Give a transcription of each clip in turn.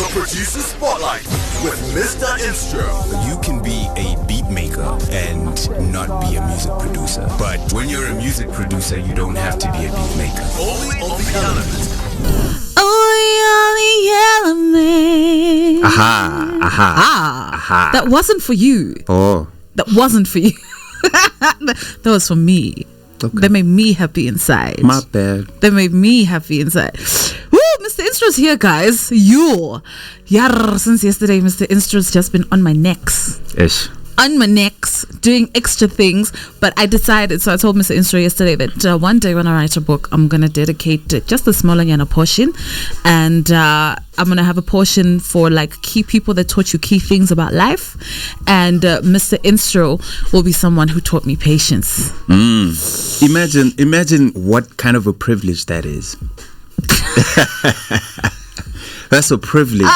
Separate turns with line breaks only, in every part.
The Producer Spotlight with Mr. Instro.
You can be a beat maker and not be a music producer. But when you're a music producer, you don't have to be a beat maker.
Only on the element.
Only on the element.
Aha.
That wasn't for you.
Oh.
That wasn't for you. That was for me.
Okay.
That made me happy inside.
My bad.
That made me happy inside. Woo, Mr. Instro's here, guys. Since yesterday, Mr. Instro's just been on my necks.
Ish.
On my necks, doing extra things. But I decided, so I told Mr. Instro yesterday that one day when I write a book, I'm going to dedicate just a smaller portion. And I'm going to have a portion for like key people that taught you key things about life. And Mr. Instro will be someone who taught me patience.
Imagine what kind of a privilege that is. That's a privilege.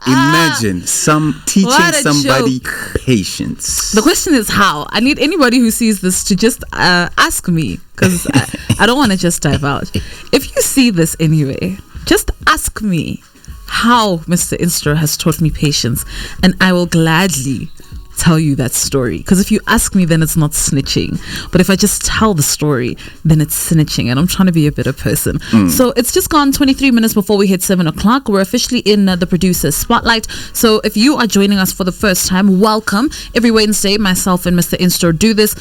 Imagine teaching somebody patience.
The question is how. I need anybody who sees this to just ask me, because I don't want to just dive out. If you see this anyway, just ask me how Mr. Instro has taught me patience, and I will gladly tell you that story. Because if you ask me, then it's not snitching. But if I just tell the story, then it's snitching, and I'm trying to be a better person. So it's just gone 23 minutes before we hit 7 o'clock. We're officially in the Producer Spotlight. So if you are joining us for the first time, welcome. Every Wednesday, myself and Mr. Instro do this.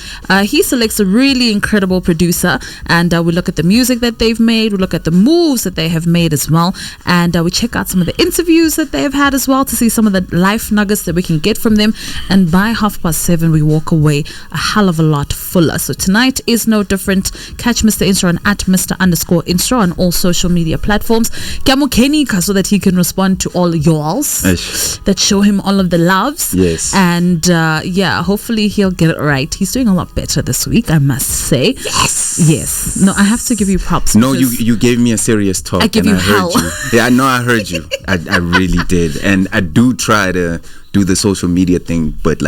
He selects a really incredible producer, and we look at the music that they've made, we look at the moves that they have made as well, and we check out some of the interviews that they have had as well to see some of the life nuggets that we can get from them. And by 7:30, we walk away a hell of a lot fuller. So tonight is no different. Catch Mr. Instro on at Mr_Instro on all social media platforms. Kenika, so that he can respond to all y'alls that show him all of the loves.
Yes.
And hopefully he'll get it right. He's doing a lot better this week, I must say. Yes. No, I have to give you props.
No, you gave me a serious talk.
I give you hell.
Heard you. Yeah, I know I heard you. I really did. And I do try to do the social media thing, but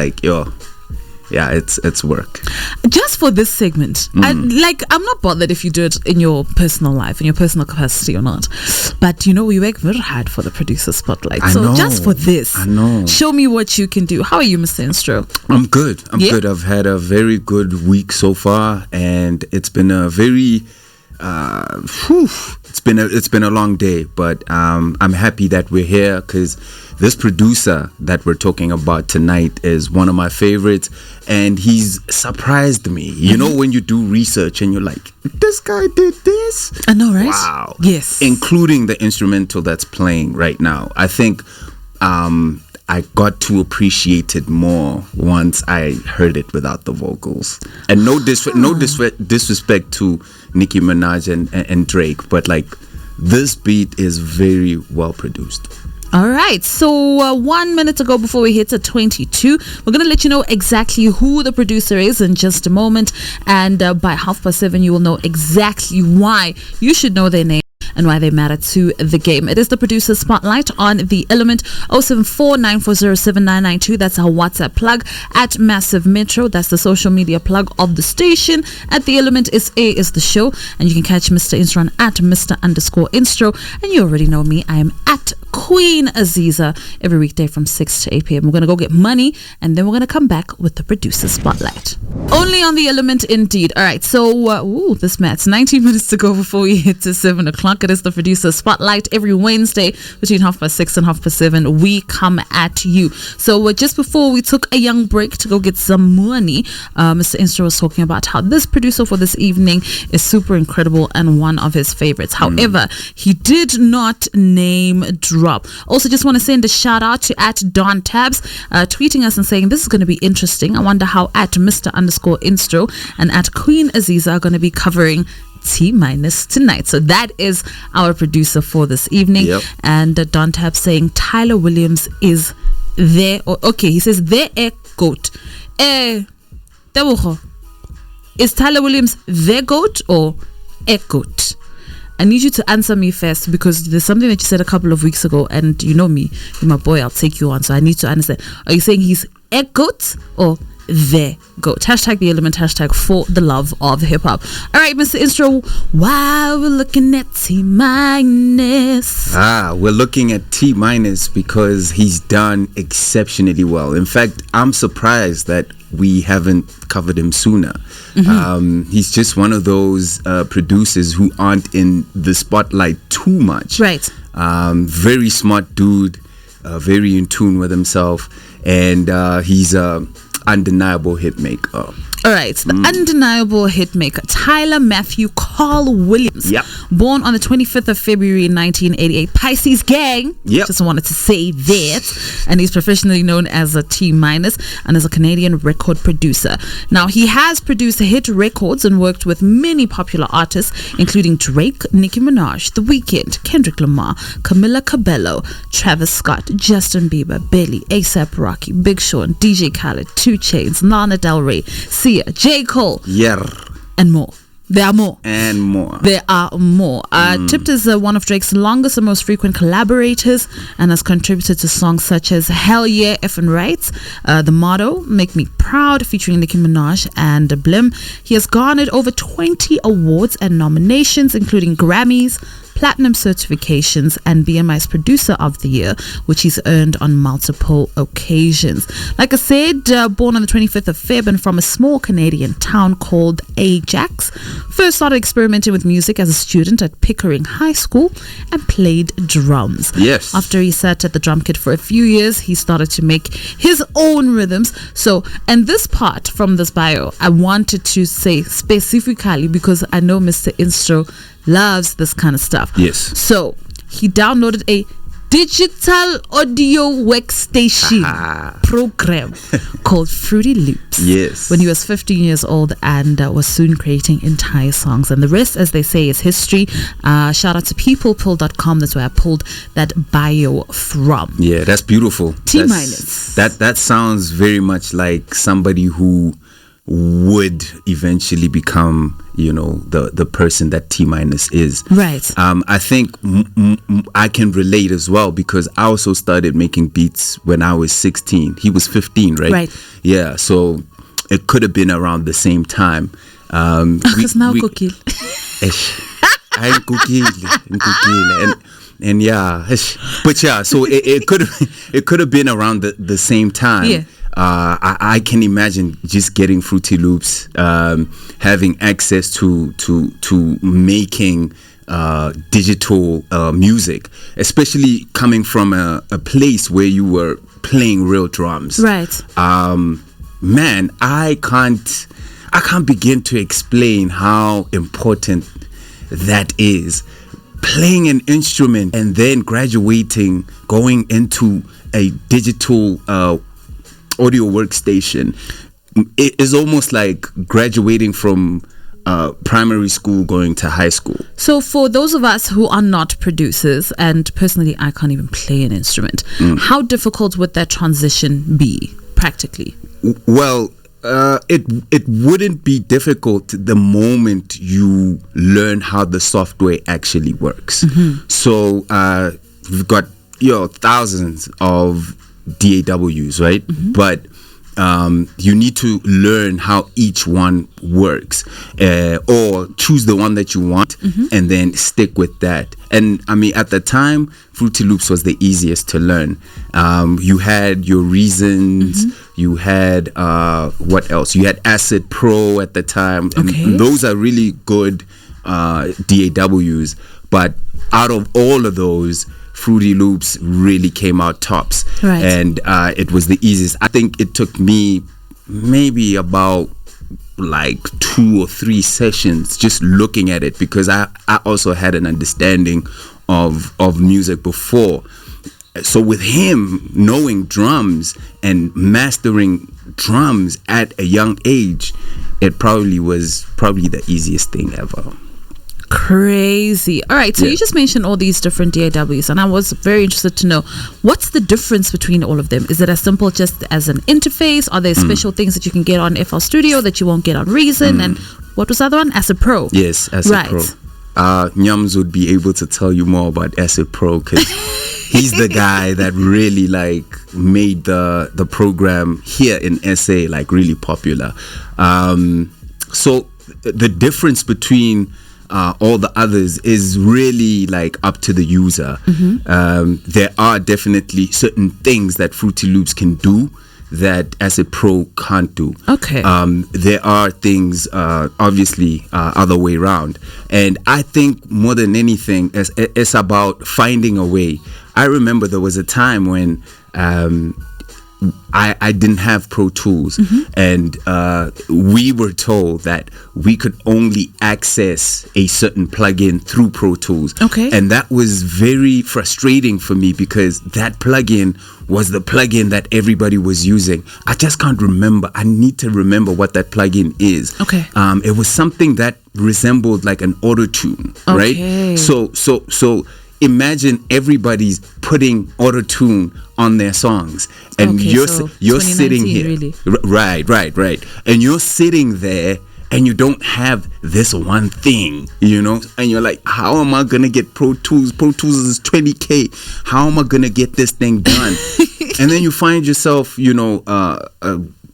it's work.
Just for this segment, I'm not bothered if you do it in your personal life, in your personal capacity or not. But we work very hard for the Producer Spotlight. Just for this,
I know.
Show me what you can do. How are you, Mr. Instro?
I'm good. I'm good. I've had a very good week so far, and it's been a very it's been a long day, but I'm happy that we're here, because this producer that we're talking about tonight is one of my favorites, and he's surprised me. You know, when you do research and you're like, this guy did this?
I know, right?
Wow.
Yes.
Including the instrumental that's playing right now. I think I got to appreciate it more once I heard it without the vocals. And no disrespect to Nicki Minaj and Drake, but like, this beat is very well produced.
All right, so 1 minute to go before we hit 22. We're going to let you know exactly who the producer is in just a moment. And by 7:30, you will know exactly why you should know their name and why they matter to the game. It is the Producer Spotlight on The Element. 074-940-7992. That's our WhatsApp plug. At Massive Metro, that's the social media plug of the station. At The Element is the show, and you can catch Mr. Instro on at Mr_Instro. And you already know me. I am at Queen Azizzar every weekday from 6 to 8 p.m. We're going to go get money, and then we're going to come back with the Producer Spotlight. Only on The Element, indeed. All right, so this match, 19 minutes to go before we hit 7 o'clock. It is the Producer Spotlight every Wednesday between 6:30 and 7:30. We come at you. So just before we took a young break to go get some money, Mr. Instro was talking about how this producer for this evening is super incredible and one of his favorites. However, he did not name drop. Also, just want to send a shout out to at Don Tabs, tweeting us and saying this is going to be interesting. I wonder how at Mr_Instro and at Queen Azizzar are going to be covering T- tonight. So that is our producer for this evening.
Yep.
And Don Tab saying Tyler Williams is there. He says there a goat. Is Tyler Williams the goat or a goat? I need you to answer me first, because there's something that you said a couple of weeks ago, and you know me, you're my boy, I'll take you on, so I need to understand. Are you saying he's a goat or their goat. Hashtag the element, hashtag for the love of hip hop. All right, Mr. Instro, while we're looking at T minus.
We're looking at T minus because he's done exceptionally well. In fact, I'm surprised that we haven't covered him sooner. He's just one of those producers who aren't in the spotlight too much.
Right.
Very smart dude, very in tune with himself, and he's a undeniable hit maker.
All right, the undeniable hitmaker, Tyler Matthew Carl Williams.
Yep.
Born on the 25th of February 1988. Pisces gang.
Yep.
Just wanted to say that. And he's professionally known as a T minus and is a Canadian record producer. Now, he has produced hit records and worked with many popular artists, including Drake, Nicki Minaj, The Weeknd, Kendrick Lamar, Camila Cabello, Travis Scott, Justin Bieber, Billy, A$AP Rocky, Big Sean, DJ Khaled, 2 Chainz, Lana Del Rey, Sia, J. Cole, and more. There are more.
And more.
There are more. Tipped as one of Drake's longest and most frequent collaborators and has contributed to songs such as Hell Yeah, Effin' Right, The Motto, Make Me Proud, featuring Nicki Minaj and Blim. He has garnered over 20 awards and nominations, including Grammys, Platinum certifications, and BMI's Producer of the Year, which he's earned on multiple occasions. Like I said, born on the 25th of Feb and from a small Canadian town called Ajax, first started experimenting with music as a student at Pickering High School and played drums.
Yes.
After he sat at the drum kit for a few years, he started to make his own rhythms. So, and this part from this bio, I wanted to say specifically because I know Mr. Instro loves this kind of stuff.
Yes.
So he downloaded a digital audio workstation program called Fruity Loops.
Yes.
When he was 15 years old and was soon creating entire songs. And the rest, as they say, is history. Shout out to peoplepull.com. That's where I pulled that bio from.
Yeah, that's beautiful.
T minus.
That sounds very much like somebody who would eventually become, the person that T minus is.
Right.
I think I can relate as well because I also started making beats when I was 16. He was 15, right?
Right.
Yeah. So it could have been around the same time.
Because now cookie.
I'm cookie. And yeah, but yeah. So it could have been around the same time.
Yeah.
I can imagine just getting Fruity Loops, having access to making digital music, especially coming from a place where you were playing real drums.
Right.
Man, I can't begin to explain how important that is. Playing an instrument and then graduating, going into a digital audio workstation, it is almost like graduating from primary school going to high school. So
for those of us who are not producers, and personally I can't even play an instrument, how difficult would that transition be practically? Well, it wouldn't be difficult the moment you learn how the software actually works. So we've got thousands of DAWs, right? But you need to learn how each one works, or choose the one that you want and then stick with that. And I mean, at the time, Fruity Loops was the easiest to learn. You had your Reasons, you had what else? You had Acid Pro at the time, and those are really good DAWs. But out of all of those, Fruity Loops really came out tops. Right. And it was the easiest. I think it took me maybe about like 2 or 3 sessions just looking at it, because I also had an understanding of music before. So with him knowing drums and mastering drums at a young age, it probably was the easiest thing ever. Crazy. All right, so you just mentioned all these different DAWs, and I was very interested to know, what's the difference between all of them? Is it as simple just as an interface? Are there special things that you can get on FL Studio that you won't get on Reason? And what was the other one? Acid Pro. Yes, Acid Pro. Nyams would be able to tell you more about Acid Pro, because
He's the guy that really like made the program here in SA like really popular. So the difference between all the others is really like up to the user. There are definitely certain things that Fruity Loops can do that as a pro can't do.
Okay.
There are things obviously other way around, and I think more than anything it's about finding a way. I remember there was a time when I didn't have Pro Tools, and we were told that we could only access a certain plugin through Pro Tools.
Okay.
And that was very frustrating for me because that plugin was the plugin that everybody was using. I just can't remember. I need to remember what that plugin is.
Okay.
It was something that resembled like an auto-tune,
Okay.
right? So imagine everybody's putting auto-tune on their songs, and
Okay,
you're
so
you're sitting here,
2019 really.
right, and you're sitting there and you don't have this one thing, you know, and you're like, how am I gonna get Pro Tools? Pro Tools is 20K. How am I gonna get this thing done? And then you find yourself, you know,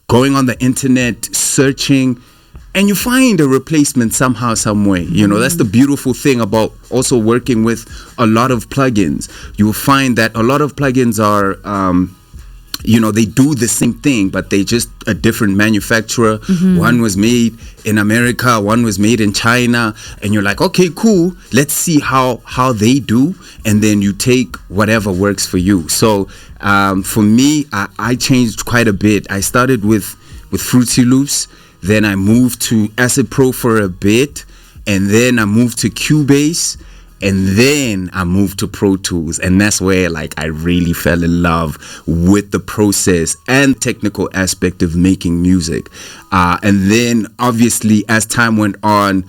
going on the internet, searching, and you find a replacement somehow, some way. You know, that's the beautiful thing about also working with a lot of plugins. You will find that a lot of plugins are, you know, they do the same thing, but they just a different manufacturer. One was made in America, one was made in China, and you're like, okay, cool. Let's see how they do, and then you take whatever works for you. So for me, I changed quite a bit. I started with Fruity Loops. Then I moved to Acid Pro for a bit, and then I moved to Cubase, and then I moved to Pro Tools, and that's where like I really fell in love with the process and technical aspect of making music. And then obviously as time went on,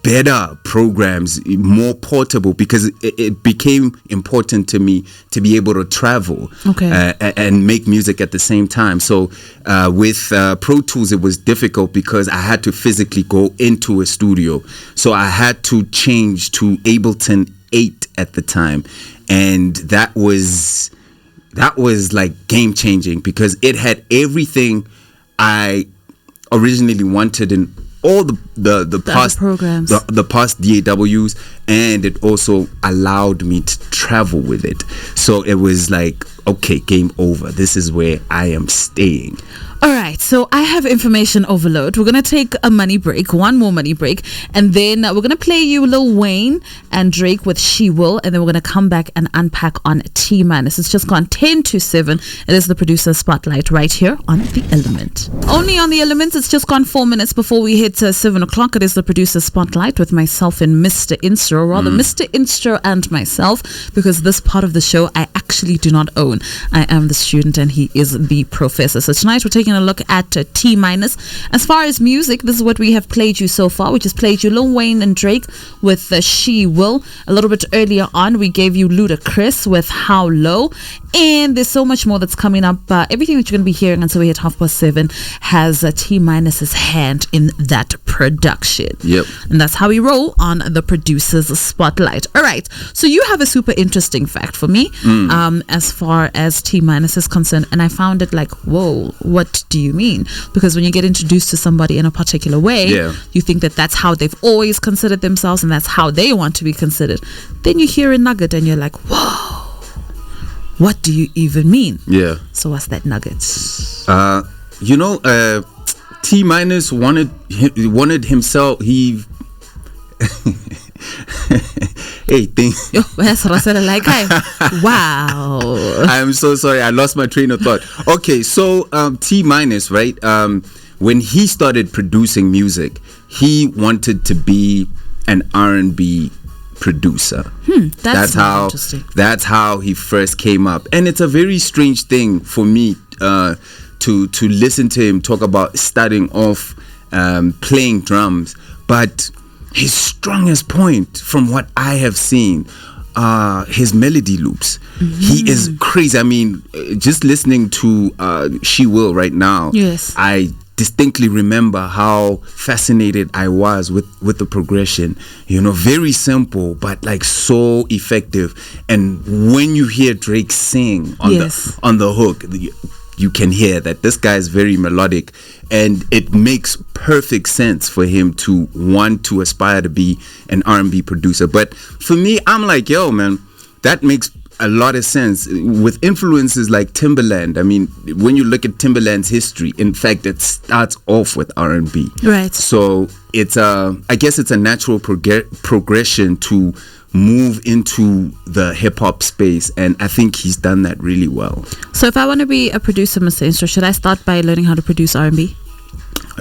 better programs, more portable, because it became important to me to be able to travel and make music at the same time. So with Pro Tools, it was difficult because I had to physically go into a studio. So I had to change to Ableton 8 at the time. And that was like game changing because it had everything I originally wanted in all the past
programs,
the past DAWs, and it also allowed me to travel with it. So it was like, okay, game over. This is where I am staying.
All right, so I have information overload. We're going to take a money break, one more money break, and then we're going to play you Lil Wayne and Drake with She Will, and then we're going to come back and unpack on T-minus. It's just gone 10 to 7. It is the producer spotlight right here on The Element. Only on The Element. It's just gone 4 minutes before we hit 7 o'clock. It is the producer spotlight with myself and Mr. Instro, or rather Mr. Instro and myself, because this part of the show I actually do not own. I am the student and he is the professor. So tonight we're taking a look at T-minus. As far as music, this is what we have played you so far. We just played you Lil Wayne and Drake with She Will. A little bit earlier on, we gave you Ludacris with How Low. And there's so much more that's coming up. Everything that you're going to be hearing until we hit 7:30 has T-minus's hand in that production.
Yep.
And that's how we roll on the producer's spotlight. All right. So you have a super interesting fact for me as far as T-minus is concerned. And I found it like, whoa, what do you mean? Because when you get introduced to somebody in a particular way, you think that that's how they've always considered themselves and that's how they want to be considered. Then you hear a nugget and you're like, whoa, what do you even mean? Yeah. So what's that nugget?
T-minus wanted himself. He hey,
wow.
I'm so sorry. I lost my train of thought. Okay, so T-minus, right? When he started producing music, he wanted to be an R&B producer.
That's how interesting.
That's how he first came up, and it's a very strange thing for me to listen to him talk about starting off playing drums, but his strongest point, from what I have seen, his melody loops. He is crazy. I mean, just listening to She Will right now,
yes,
I distinctly remember how fascinated I was with the progression. Very simple, but like so effective. And when you hear Drake sing on the hook, you can hear that this guy is very melodic, and it makes perfect sense for him to want to aspire to be an R&B producer. But for me, I'm like, yo, man, that makes a lot of sense with influences like Timbaland. I mean, when you look at Timbaland's history, in fact, it starts off with R&B.
Right.
So I guess it's a natural progression to move into the hip hop space, and I think he's done that really well.
So if I want to be a producer, Mr. Instro, should I start by learning how to produce R&B?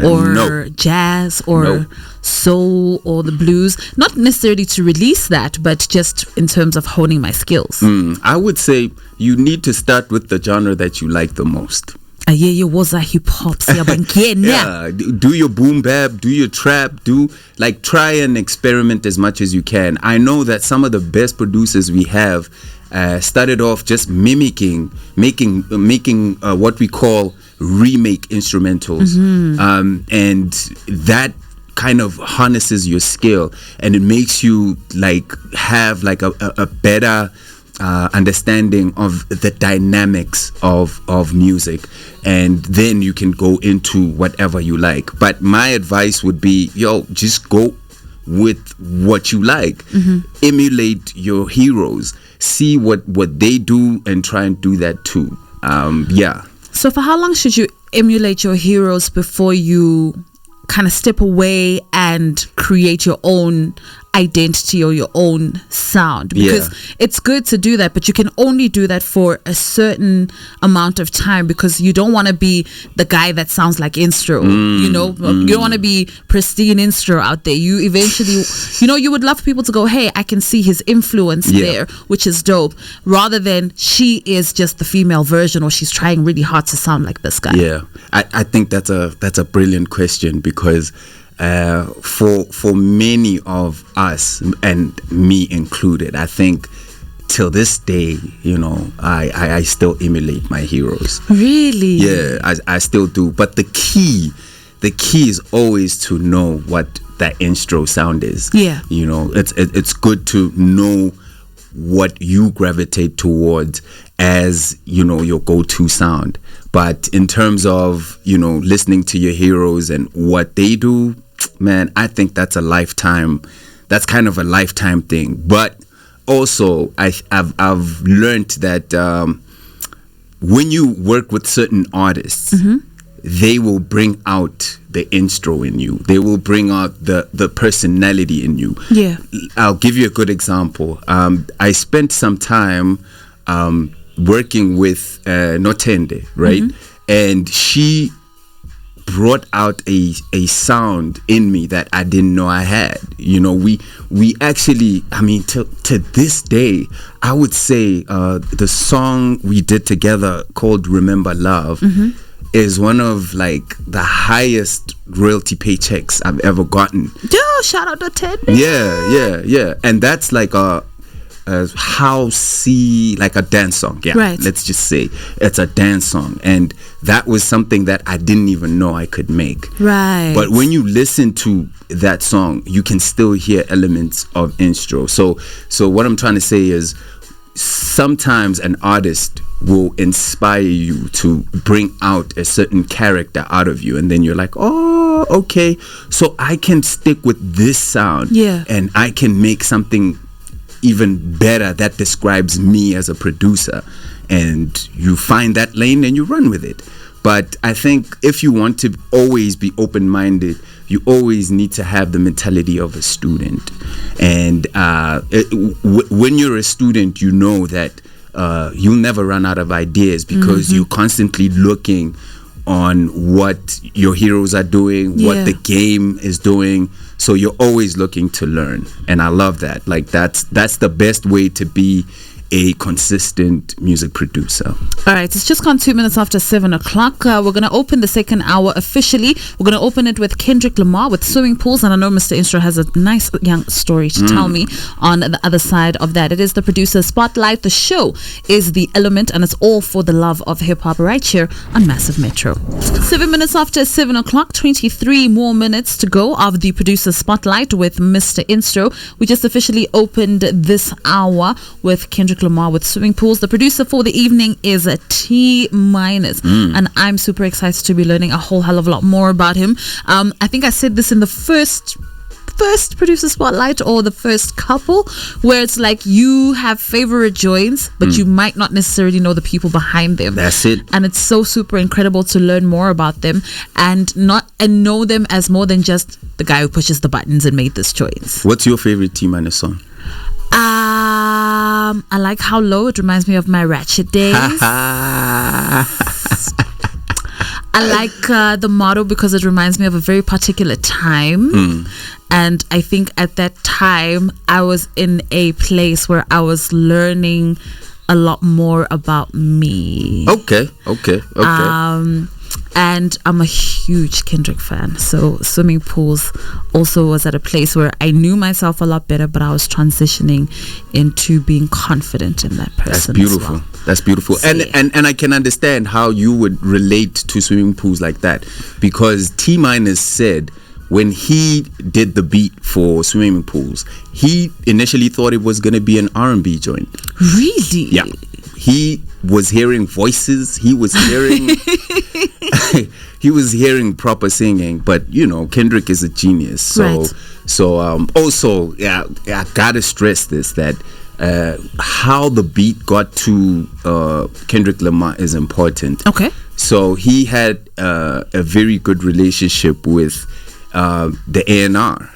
Or jazz or soul or the blues? Not necessarily to release that, but just in terms of honing my skills.
I would say you need to start with the genre that you like the most.
Yeah, was a hip hop.
Yeah, do your boom bap, do your trap, try and experiment as much as you can. I know that some of the best producers we have started off just making what we call remake instrumentals, and that kind of harnesses your skill, and it makes you have a better understanding of the dynamics of music, and then you can go into whatever you like. But my advice would be, just go with what you like. Emulate your heroes, see what they do, and try and do that too.
So for how long should you emulate your heroes before you kind of step away and create your own identity or your own sound? Because it's good to do that, but you can only do that for a certain amount of time, because you don't want to be the guy that sounds like Instro. You don't want to be Pristine Instro out there. You eventually, you would love people to go, hey, I can see his influence there, which is dope, rather than she is just the female version, or she's trying really hard to sound like this guy.
I think that's a brilliant question, because for many of us, and me included, I think till this day, I still emulate my heroes.
Really?
Yeah, I still do. But the key is always to know what that Instro sound is.
Yeah.
It's good to know what you gravitate towards as your go-to sound. But in terms of listening to your heroes and what they do, man, I think that's kind of a lifetime thing. But also I've learned that when you work with certain artists, they will bring out the Instro in you. They will bring out the personality in you.
Yeah.
I'll give you a good example. I spent some time working with Notende, right? And she brought out a sound in me that I didn't know I had. We actually, to this day, I would say the song we did together called Remember Love is one of the highest royalty paychecks I've ever gotten.
Yo, shout out to Ted.
Yeah. And that's like a dance song. Yeah,
right.
Let's just say it's a dance song, and that was something that I didn't even know I could make.
Right.
But when you listen to that song, you can still hear elements of Instro. So what I'm trying to say is, sometimes an artist will inspire you to bring out a certain character out of you, and then you're like, oh, okay, so I can stick with this sound, and I can make something even better that describes me as a producer, and you find that lane and you run with it. But I think if you want to always be open-minded, you always need to have the mentality of a student. And when you're a student, you know that you'll never run out of ideas, because you're constantly looking on what your heroes are doing, what the game is doing. So you're always looking to learn, and I love that. That's the best way to be a consistent music producer.
All right, it's just gone 2 minutes after 7 o'clock. We're going to open the second hour officially. We're going to open it with Kendrick Lamar with Swimming Pools, and I know Mr. Instro has a nice young story to tell me on the other side of that. It is the producer spotlight. The show is The Element, and it's all for the love of hip-hop right here on Massive Metro. 7 minutes after 7 o'clock, 23 more minutes to go of the producer spotlight with Mr. Instro. We just officially opened this hour with Kendrick Lamar with Swimming Pools. The producer for the evening is a T-, and I'm super excited to be learning a whole hell of a lot more about him. I think I said this in the first producer spotlight, or the first couple, where it's like you have favorite joints, but you might not necessarily know the people behind them.
That's it.
And it's so super incredible to learn more about them and know them as more than just the guy who pushes the buttons and made this choice.
What's your favorite T- song?
I like How Low. It reminds me of my ratchet days. I like the motto because it reminds me of a very particular time. And I think at that time, I was in a place where I was learning a lot more about me.
Okay.
And I'm a huge Kendrick fan. So Swimming Pools also was at a place where I knew myself a lot better, but I was transitioning into being confident in that person.
That's beautiful.
As well.
That's beautiful.
So,
and I can understand how you would relate to Swimming Pools like that, because T- said when he did the beat for Swimming Pools, he initially thought it was going to be an R&B joint.
Really?
Yeah. He was hearing voices. He was hearing he was hearing proper singing, but Kendrick is a genius. So also, I gotta stress this, that how the beat got to Kendrick Lamar is important.
Okay.
So he had a very good relationship with the A&R.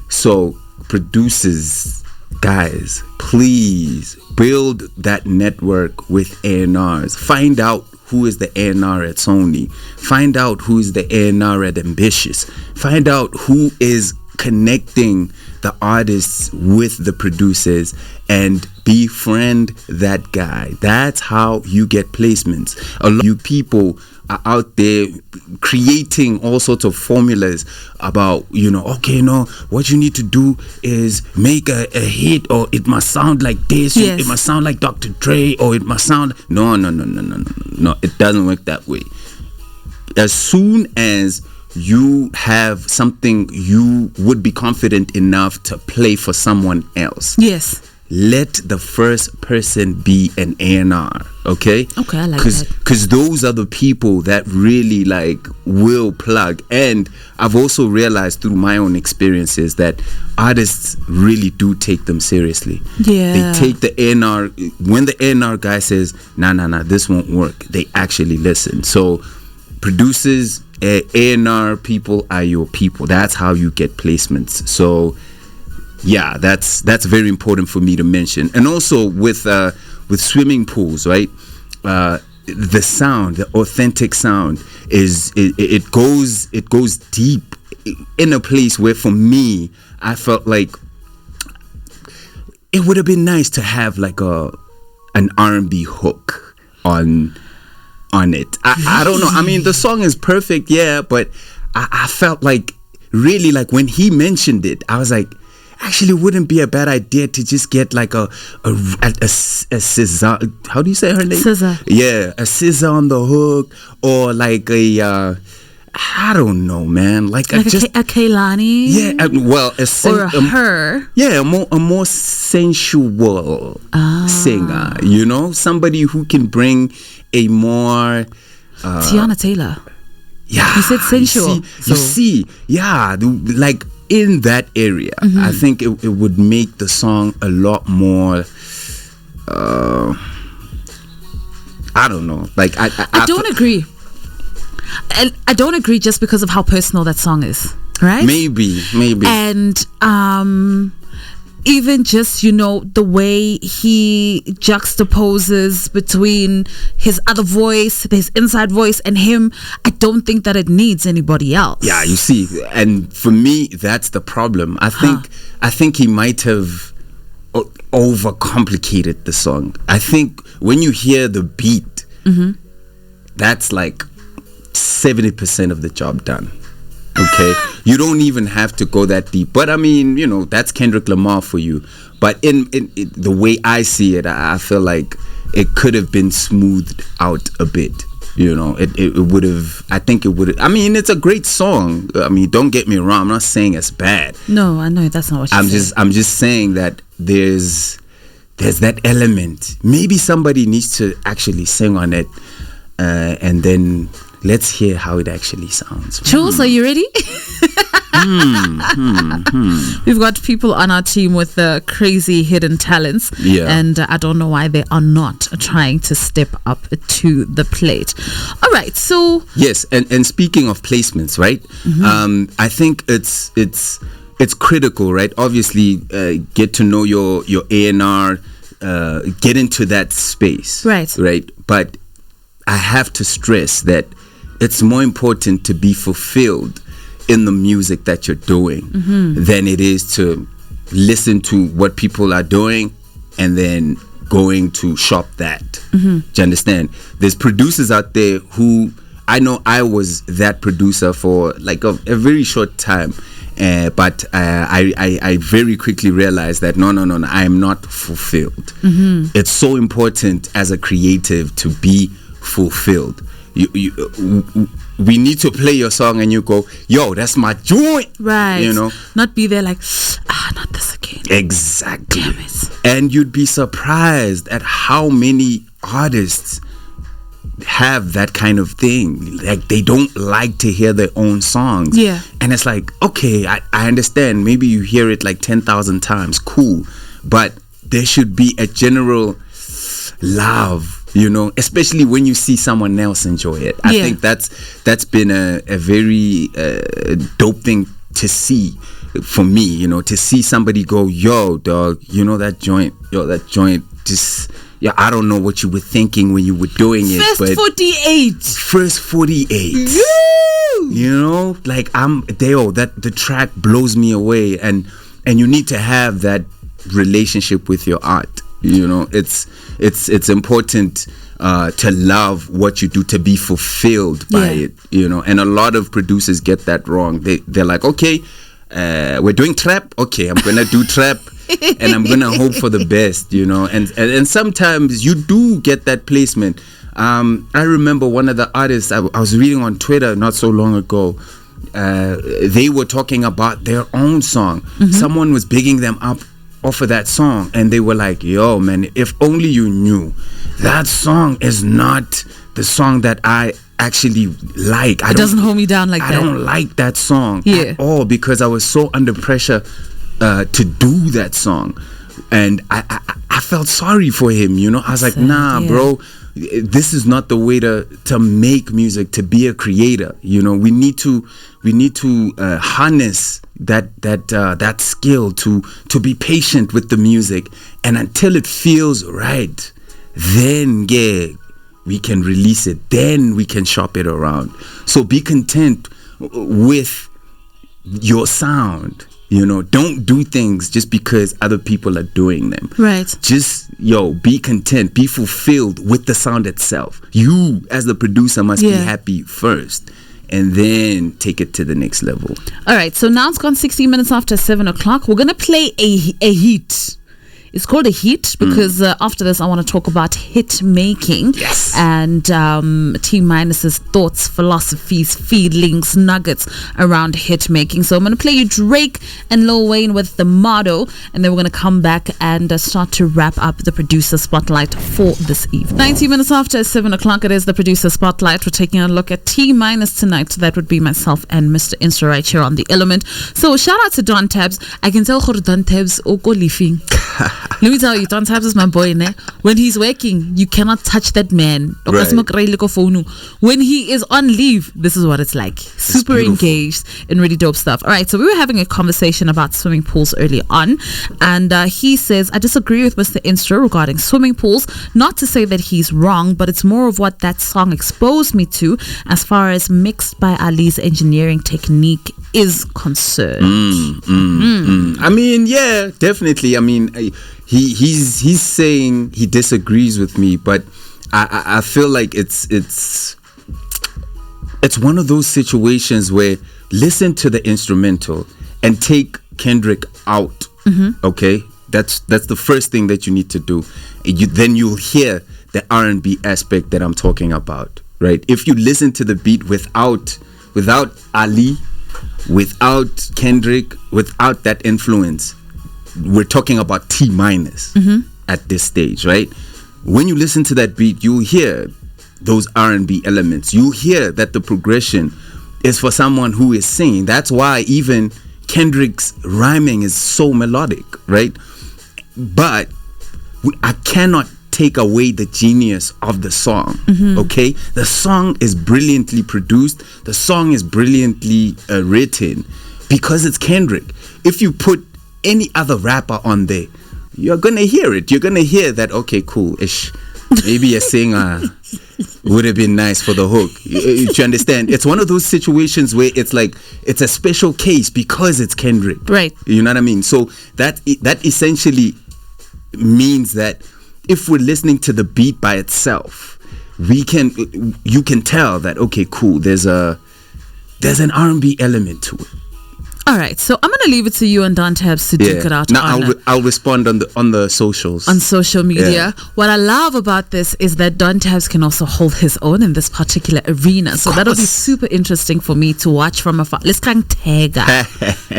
So producers, guys, please build that network with A&Rs. Find out who is the A&R at Sony. Find out who is the A&R at Ambitious. Find out who is connecting the artists with the producers, and befriend that guy. That's how you get placements. A lot of you people are out there creating all sorts of formulas about, what you need to do is make a hit, or it must sound like this,
yes.
It must sound like Dr. Dre, or it must sound... No, it doesn't work that way. As soon as you have something you would be confident enough to play for someone else,
yes,
let the first person be an A&R, okay?
Okay, I like that.
Because those are the people that really will plug. And I've also realized through my own experiences that artists really do take them seriously.
Yeah.
They take the A&R. When the A&R guy says, nah, this won't work, they actually listen. So producers, A&R people are your people. That's how you get placements. So yeah, that's very important for me to mention. And also with Swimming Pools, right? The sound, the authentic sound it goes deep in a place where, for me, I felt like it would have been nice to have an R&B hook on it. I don't know. I mean, the song is perfect, yeah, but I felt like, really, when he mentioned it, I was like, actually, it wouldn't be a bad idea to just get a Azizzar. How do you say her name?
Azizzar.
Yeah, a Azizzar on the hook, or I don't know, man.
A Kehlani.
Yeah,
or her.
Yeah, a more sensual singer. Somebody who can bring a more
Tiana Taylor.
Yeah,
you said sensual.
You see, yeah, in that area, I think it would make the song a lot more. I don't know. I
don't agree. And I don't agree just because of how personal that song is, right?
Maybe.
And even just, the way he juxtaposes between his other voice, his inside voice, and him, I don't think that it needs anybody else.
Yeah, you see, and for me, that's the problem. I think he might have overcomplicated the song. I think when you hear the beat, that's like 70% of the job done. Okay, you don't even have to go that deep. But I mean, you know, that's Kendrick Lamar for you. But in the way I see it, I feel like it could have been smoothed out a bit. You know, it would have. I think it would have. I mean, it's a great song. I mean, don't get me wrong. I'm not saying it's bad.
No, I know that's not what you're saying.
I'm just saying that there's that element. Maybe somebody needs to actually sing on it, and then let's hear how it actually sounds.
Jules, are you ready? We've got people on our team with crazy hidden talents, and I don't know why they are not trying to step up to the plate. All right, so
yes, and speaking of placements, right? I think it's critical, right? Obviously, get to know your A&R, get into that space, right? But I have to stress that it's more important to be fulfilled in the music that you're doing than it is to listen to what people are doing and then going to shop that. Do you understand? There's producers out there who, I know I was that producer for like a very short time, but I very quickly realized that no, I am not fulfilled. It's so important as a creative to be fulfilled. We need to play your song and you go, yo, that's my joint,
right?
You know,
not be there like, not this again.
Exactly.
Damn it.
And you'd be surprised at how many artists have that kind of thing. Like, they don't like to hear their own songs. And it's like, okay, I understand. Maybe you hear it like 10,000 times. Cool. But there should be a general love, you know, especially when you see someone else enjoy it. I think that's been a very dope thing to see for me, you know, to see somebody go, yo, dog, you know, that joint just, yeah, I don't know what you were thinking when you were doing it.
First 48.
You know, like that the track blows me away, and you need to have that relationship with your art. You know, it's important to love what you do, to be fulfilled by it, you know. And a lot of producers get that wrong. They're like, okay, we're doing trap, okay, I'm gonna do trap and I'm gonna hope for the best, you know. And sometimes you do get that placement. I remember one of the artists I was reading on Twitter not so long ago. They were talking about their own song. Someone was bigging them up off of that song, and they were like, yo, man, if only you knew that song is not the song that I actually like.
It doesn't hold me down like that.
I don't like that song at all, because I was so under pressure to do that song, and I felt sorry for him, you know. I was like, nah, bro, this is not the way to make music, to be a creator, you know. We need to harness that skill to be patient with the music, and until it feels right, then we can release it, then we can shop it around. So be content with your sound, you know. Don't do things just because other people are doing them,
right? Just
be content, be fulfilled with the sound itself. You as the producer must be happy first, and then take it to the next level.
All right, so now it's gone 16 minutes after 7 o'clock. We're gonna play a hit. It's called a hit because after this I want to talk about hit making.
Yes.
And T Minus's thoughts, philosophies, feelings, nuggets around hit making. So I'm going to play you Drake and Lil Wayne with The Motto, and then we're going to come back and start to wrap up the producer spotlight for this evening. 19 minutes after 7 o'clock, it is the producer spotlight. We're taking a look at T Minus tonight. So that would be myself and Mr. Instro right here on The Element. So shout out to Don Tabs. I can tell Don Tabs oko living. Let me tell you, Don Tabs is my boy. Ne? When he's working, you cannot touch that man.
Right.
When he is on leave, this is what it's like. Super
beautiful.
engaged and really dope stuff. All right, so we were having a conversation about swimming pools early on, and he says, I disagree with Mr. Instro regarding swimming pools. Not to say that he's wrong, but it's more of what that song exposed me to as far as mixed by Ali's engineering technique is concerned.
I mean, yeah, definitely. I mean, he's saying he disagrees with me, but I feel like it's one of those situations where listen to the instrumental and take Kendrick out. Okay, that's the first thing that you need to do. Then you'll hear the R&B aspect that I'm talking about, right? If you listen to the beat without Ali, without Kendrick, without that influence, we're talking about T minus at this stage, right? When you listen to that beat, you'll hear those R&B elements. You'll hear that the progression is for someone who is singing. That's why even Kendrick's rhyming is so melodic, right? But I cannot take away the genius of the song. Okay, the song is brilliantly produced, the song is brilliantly written because it's Kendrick. If you put any other rapper on there, you're gonna hear it. You're gonna hear that, okay, cool ish, maybe a singer would have been nice for the hook. You understand? It's one of those situations where it's like it's a special case because it's Kendrick,
Right.
You know what I mean? So that essentially means that if we're listening to the beat by itself, you can tell that, okay, cool, there's an R&B element to it.
All right, so I'm gonna leave it to you and Don Tabs to duke it out.
Now I'll respond on the socials.
On social media.
Yeah.
What I love about this is that Don Tabs can also hold his own in this particular arena. So that'll be super interesting for me to watch from afar. Let's try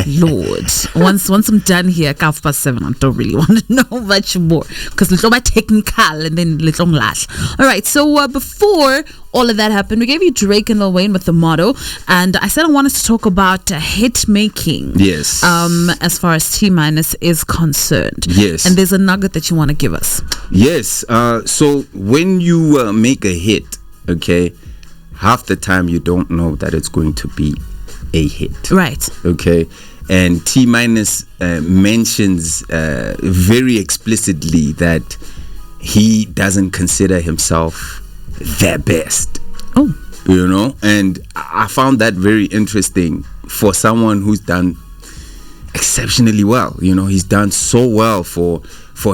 Lord. Once I'm done here, 7:30, I don't really want to know much more because little my technical and then little lash. All right, so before all of that happened, we gave you Drake and Lil Wayne with The Motto, and I said I wanted to talk about hit making.
Yes.
As far as T minus is concerned.
Yes.
And there's a nugget that you want to give us.
Yes. So when you make a hit, okay, half the time you don't know that it's going to be a hit.
Right.
Okay. And T minus mentions very explicitly that he doesn't consider himself their best.
Oh.
You know, and I found that very interesting for someone who's done exceptionally well. You know, he's done so well for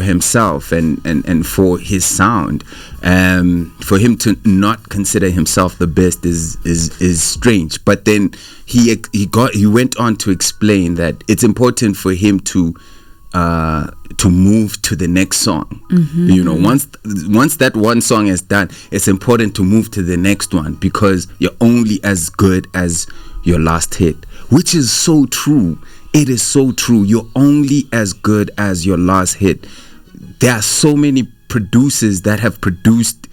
himself and for his sound. For him to not consider himself the best is strange. But then he went on to explain that it's important for him to move to the next song. You know, once that one song is done, it's important to move to the next one because you're only as good as your last hit, which is so true. It is so true. You're only as good as your last hit. There are so many producers that have produced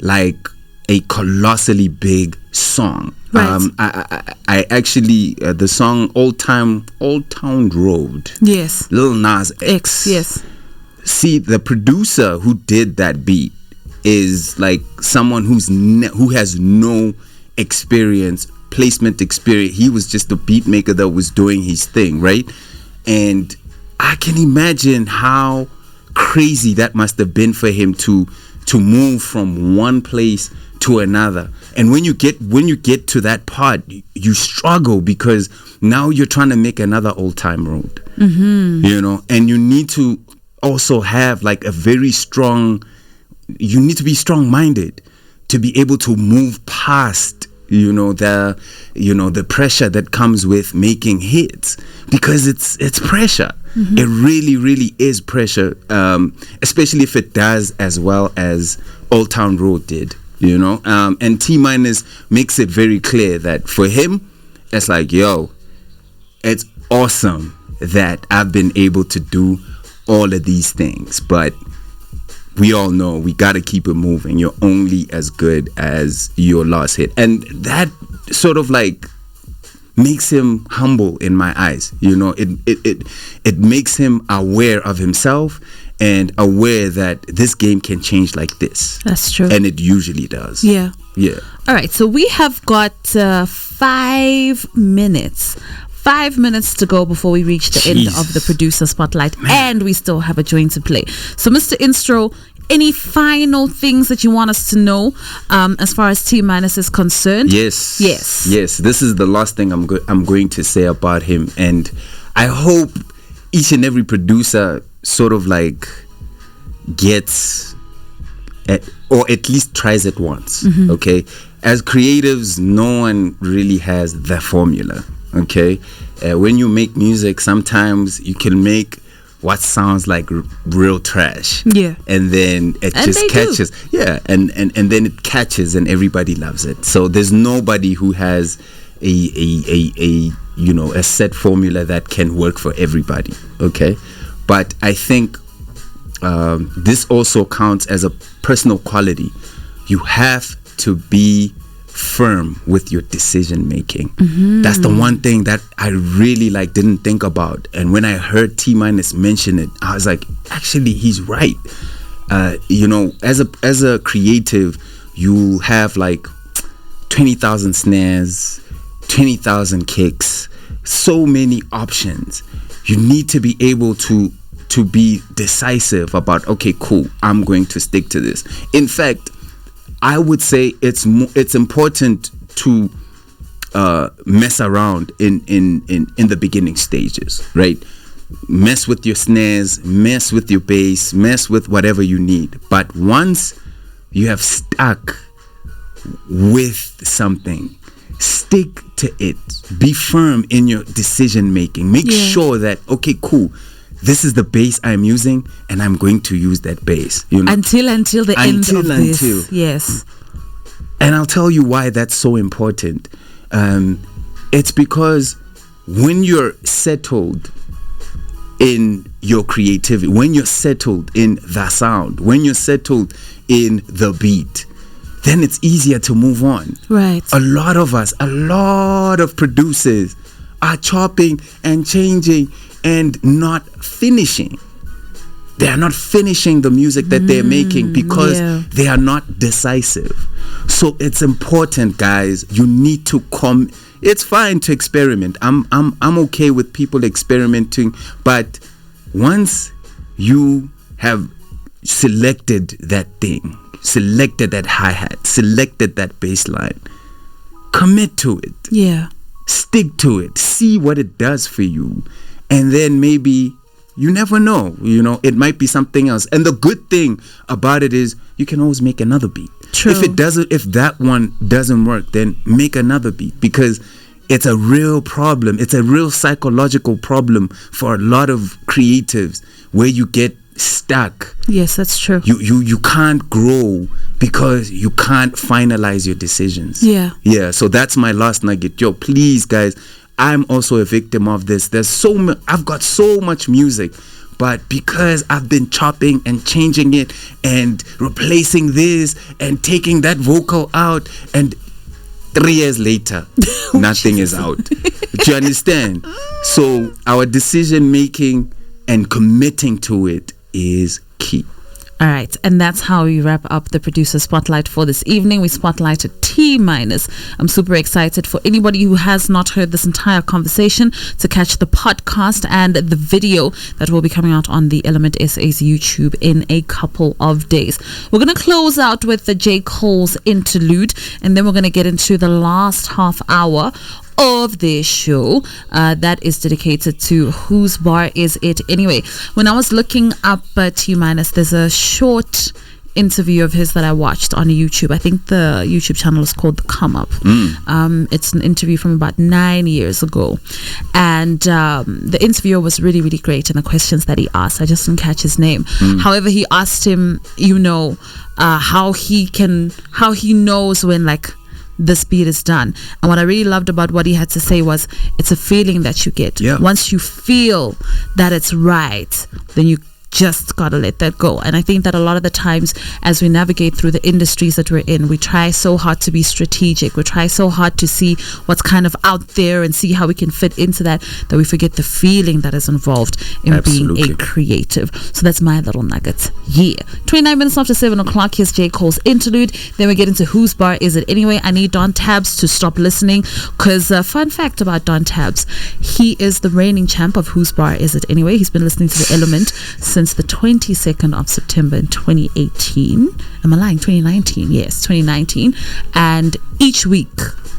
like a colossally big song.
Right.
I actually the song Old Town Road.
Yes.
Lil Nas X.
Yes.
See, the producer who did that beat is like someone who has no experience, placement experience. He was just a beat maker that was doing his thing, right? And I can imagine how crazy that must have been for him to move from one place to another. And when you get to that part, you struggle because now you're trying to make another Old Time Road. You know, and you need to also have like a very strong, you need to be strong-minded to be able to move past the pressure that comes with making hits, because it's pressure. It really is pressure, especially if it does as well as Old Town Road did, you know. And T minus makes it very clear that for him, it's like, yo, it's awesome that I've been able to do all of these things, but we all know we got to keep it moving. You're only as good as your last hit. And that sort of like makes him humble in my eyes. You know, it makes him aware of himself, and aware that this game can change like this.
That's true.
And it usually does.
Yeah.
Yeah.
All right. So we have got 5 minutes. 5 minutes to go before we reach the end of the producer spotlight, and we still have a joint to play. So, Mr. Instro, any final things that you want us to know as far as T Minus is concerned?
Yes. This is the last thing I'm going to say about him, and I hope each and every producer sort of like gets or at least tries it once. Okay, as creatives, no one really has the formula. Okay, when you make music, sometimes you can make what sounds like real trash.
Yeah,
and then it just catches. Do. Yeah, and then it catches, and everybody loves it. So there's nobody who has a set formula that can work for everybody. Okay, but I think this also counts as a personal quality. You have to be firm with your decision making. That's the one thing that I really didn't think about, and when I heard T Minus mention it, I was like, actually he's right. As a creative, you have 20,000 snares, 20,000 kicks, so many options. You need to be able to be decisive about, okay, cool, I'm going to stick to this. In fact, I would say it's important to mess around in the beginning stages, right? Mess with your snares, mess with your bass, mess with whatever you need. But once you have stuck with something, stick to it. Be firm in your decision making. Make sure that, okay, cool, this is the bass I'm using, and I'm going to use that bass. Until
the end of this. Yes.
And I'll tell you why that's so important. It's because when you're settled in your creativity, when you're settled in the sound, when you're settled in the beat, then it's easier to move on.
Right.
A lot of producers are chopping and changing and not finishing. They are not finishing the music that they're making because they are not decisive. So it's important, guys. You need to come. It's fine to experiment. I'm okay with people experimenting, but once you have selected that thing, selected that hi-hat, selected that bass line, commit to it.
Yeah.
Stick to it. See what it does for you. And then maybe, you never know, it might be something else. And the good thing about it is you can always make another beat.
True.
If that one doesn't work, then make another beat, because it's a real problem. It's a real psychological problem for a lot of creatives where you get stuck.
Yes, that's true.
You can't grow because you can't finalize your decisions. Yeah. So that's my last nugget. Yo, please, guys, I'm also a victim of this. I've got so much music, but because I've been chopping and changing it and replacing this and taking that vocal out, and 3 years later, nothing is out. Do you understand? So our decision making and committing to it is key.
All right, and that's how we wrap up the producer spotlight for this evening. We spotlighted T Minus. I'm super excited for anybody who has not heard this entire conversation to catch the podcast and the video that will be coming out on the Element SA's YouTube in a couple of days. We're going to close out with the J. Cole's interlude, and then we're going to get into the last half hour of this show that is dedicated to Whose Bar Is It Anyway. When I was looking up T Minus, there's a short interview of his that I watched on YouTube. I think the YouTube channel is called The Come Up. It's an interview from about 9 years ago, and the interviewer was really, really great, and the questions that he asked, I just didn't catch his name. However, he asked him, how he knows when this beat is done. And what I really loved about what he had to say was, it's a feeling that you get. Once you feel that it's right, then you just gotta let that go. And I think that a lot of the times as we navigate through the industries that we're in, we try so hard to be strategic, we try so hard to see what's kind of out there and see how we can fit into that we forget the feeling that is involved in
Absolutely.
being a creative. So that's my little nugget. 29 minutes after 7 o'clock, here's J. Cole's interlude. Then we get into Whose Bar Is It Anyway? I need Don Tabs to stop listening, because fun fact about Don Tabs, he is the reigning champ of Whose Bar Is It Anyway? He's been listening to The Element since the 22nd of September in 2018. Am I lying? 2019. Yes, 2019. And each week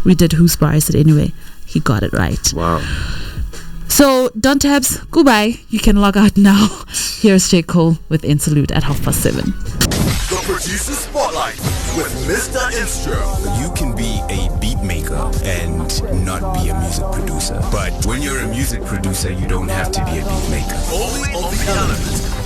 we did Whose Bar Is It Anyway? He got it right.
Wow.
So, Don Tabs, goodbye. You can log out now. Here's J. Cole with Interlude at 7:30.
The Producer Spotlight with Mr. Instro.
You can be a beat maker and not be a music producer. But when you're a music producer, you don't have to be a beat maker.
Only on the Element